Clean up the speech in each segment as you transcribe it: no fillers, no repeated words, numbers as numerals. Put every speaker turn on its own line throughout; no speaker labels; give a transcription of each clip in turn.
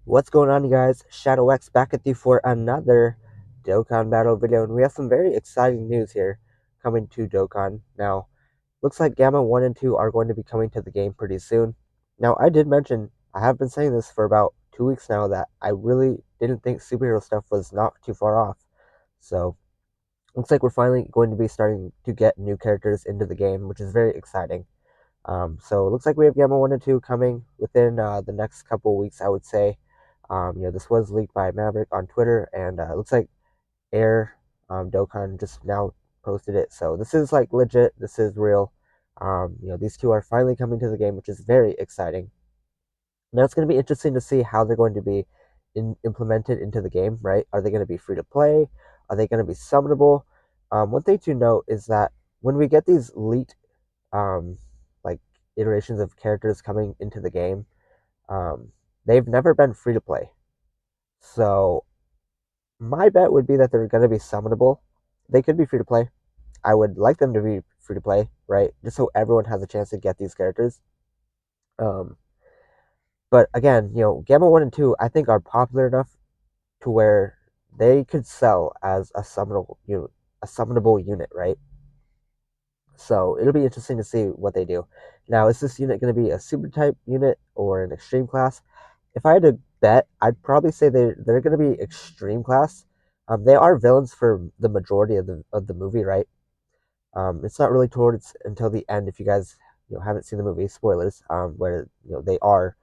What's going on, you guys? Shadow X back at you for another Dokkan battle video, and we have some very exciting news here coming to Dokkan. Now, looks like Gamma 1 and 2 are going to be coming to the game pretty soon. Now, I did mention, I have been saying this for about 2 weeks now, that I really didn't think superhero stuff was not too far off. So, looks like we're finally going to be starting to get new characters into the game, which is very exciting. So it looks like we have Gamma 1 and 2 coming within the next couple of weeks, I would say. This was leaked by Maverick on Twitter, and it looks like Air Dokkan just now posted it. So this is like legit. This is real. These two are finally coming to the game, which is very exciting. Now it's going to be interesting to see how they're going to be implemented into the game, right? Are they going to be free to play? Are they going to be summonable? One thing to note is that when we get these leaked um, like iterations of characters coming into the game, um, they've never been free to play. So my bet would be that they're going to be summonable. They could be free to play. I would like them to be free to play, right? Just so everyone has a chance to get these characters. Um, but again, Gamma 1 and 2, I think, are popular enough to where they could sell as a summonable unit, right? So it'll be interesting to see what they do. Now, is this unit going to be a super type unit or an extreme class? If I had to bet, I'd probably say they're going to be extreme class. They are villains for the majority of the movie, right? It's not really towards until the end. If you guys haven't seen the movie, spoilers, where they are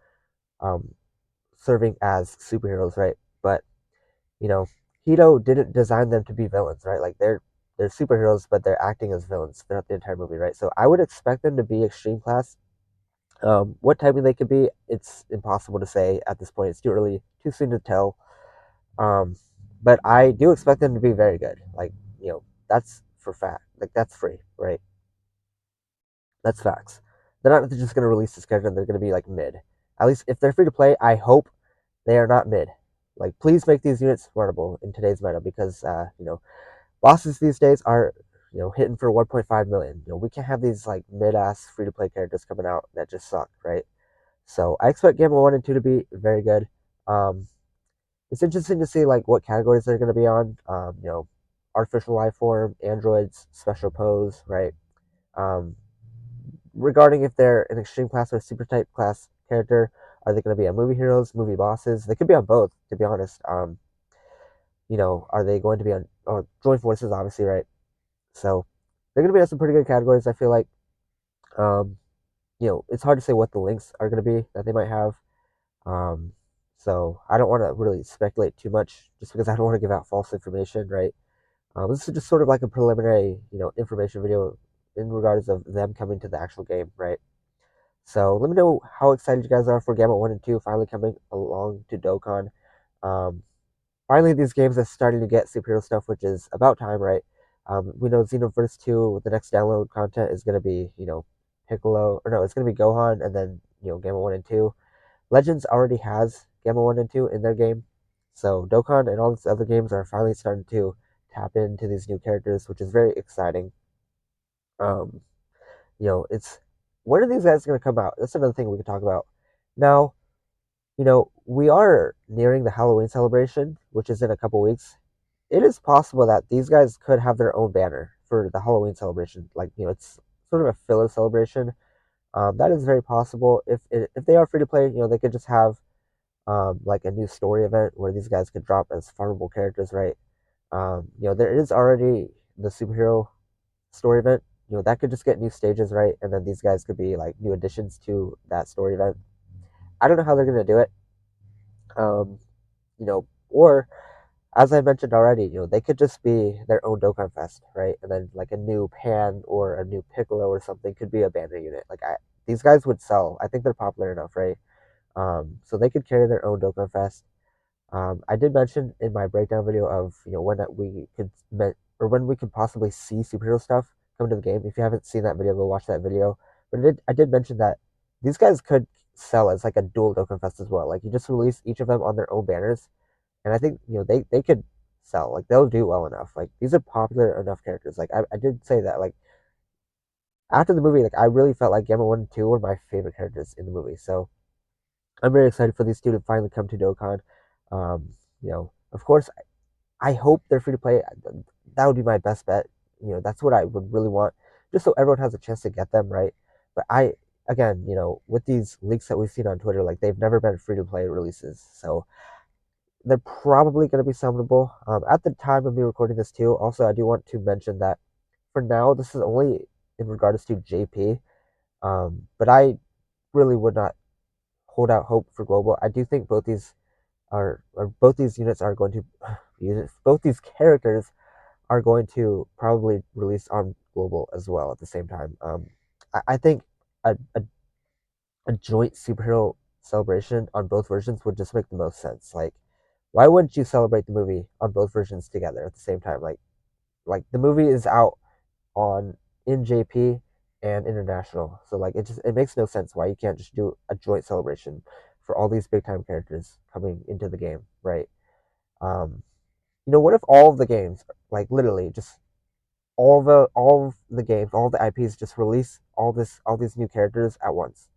um, serving as superheroes, right? But you know, Hito didn't design them to be villains, right? Like they're superheroes, but they're acting as villains throughout the entire movie, right? So I would expect them to be extreme class. What typing they could be, it's impossible to say at this point. It's too early, too soon to tell. Um, but I do expect them to be very good. Like that's for fact. Like that's free, right? That's facts. They're not just gonna release this character and they're gonna be like mid. At least if they're free to play, I hope they are not mid. Like please make these units affordable in today's meta because bosses these days are hitting for 1.5 million. We can't have these like mid-ass free-to-play characters coming out that just suck, right? So I expect Gamma 1 and 2 to be very good. um it's interesting to see like what categories they're going to be on. Artificial life form, androids, special pose, right? um Regarding if they're an extreme class or super type class character, are they going to be on movie heroes, movie bosses? They could be on both, to be honest. Are they going to be on joint forces, obviously, right? So they're going to be on some pretty good categories. I feel like, um, it's hard to say what the links are going to be that they might have. Um, so I don't want to really speculate too much, just because I don't want to give out false information, right? This is just sort of like a preliminary, information video in regards of them coming to the actual game, right? So let me know how excited you guys are for Gamma 1 and 2 finally coming along to Dokkan. Um, Finally, these games are starting to get superhero stuff, which is about time, right? We know Xenoverse 2, the next download content is going to be, Piccolo, or no, it's going to be Gohan, and then, Gamma 1 and 2. Legends already has Gamma 1 and 2 in their game. So Dokkan and all these other games are finally starting to tap into these new characters, which is very exciting. Um, it's when are these guys going to come out? That's another thing we could talk about. Now, we are nearing the Halloween celebration, which is in a couple weeks. It is possible that these guys could have their own banner for the Halloween celebration. Like, it's sort of a filler celebration. That is very possible. If they are free to play, they could just have like a new story event where these guys could drop as farmable characters, right? There is already the superhero story event. That could just get new stages, right? And then these guys could be like new additions to that story event. I don't know how they're gonna do it. Um, or as I mentioned already, they could just be their own Dokkan Fest, right? And then like a new Pan or a new Piccolo or something could be a banner unit. These guys would sell. I think they're popular enough, right? So they could carry their own Dokkan Fest. I did mention in my breakdown video of when that we could or when we could possibly see superhero stuff come to the game. If you haven't seen that video, go watch that video. But I did mention that these guys could sell as like a dual Dokkan Fest as well. Like you just release each of them on their own banners, and I think they could sell. Like they'll do well enough. Like these are popular enough characters. Like I did say that. Like after the movie, like I really felt like Gamma 1 and 2 were my favorite characters in the movie. So I'm very excited for these two to finally come to Dokkan. Of course, I hope they're free to play. That would be my best bet. That's what I would really want, just so everyone has a chance to get them, right? But again, with these leaks that we've seen on Twitter, like they've never been free to play releases, so they're probably going to be summonable. At the time of me recording this too, also I do want to mention that for now this is only in regards to JP. But I really would not hold out hope for global. I do think both these units are going to both these characters are going to probably release on global as well at the same time. I think a joint superhero celebration on both versions would just make the most sense. Like, why wouldn't you celebrate the movie on both versions together at the same time? Like the movie is out on in JP and international, so like it makes no sense why you can't just do a joint celebration for all these big time characters coming into the game, right? Um, what if all of the games, like literally just all of the games, all the IPs just release all these new characters at once.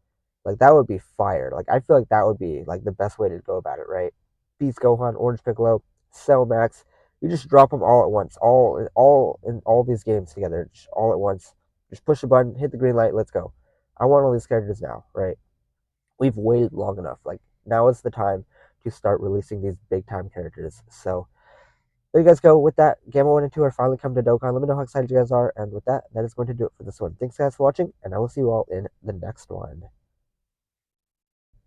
Like that would be fire. Like I feel like that would be like the best way to go about it, right? Beast Gohan, Orange Piccolo, Cell Max. You just drop them all at once, all in all these games together, just all at once. Just push a button, hit the green light, let's go. I want all these characters now, right? We've waited long enough. Like now is the time to start releasing these big time characters. So there you guys go. With that, Gamma 1 and 2 are finally come to Dokkan. Let me know how excited you guys are. And with that, that is going to do it for this one. Thanks, guys, for watching, and I will see you all in the next one.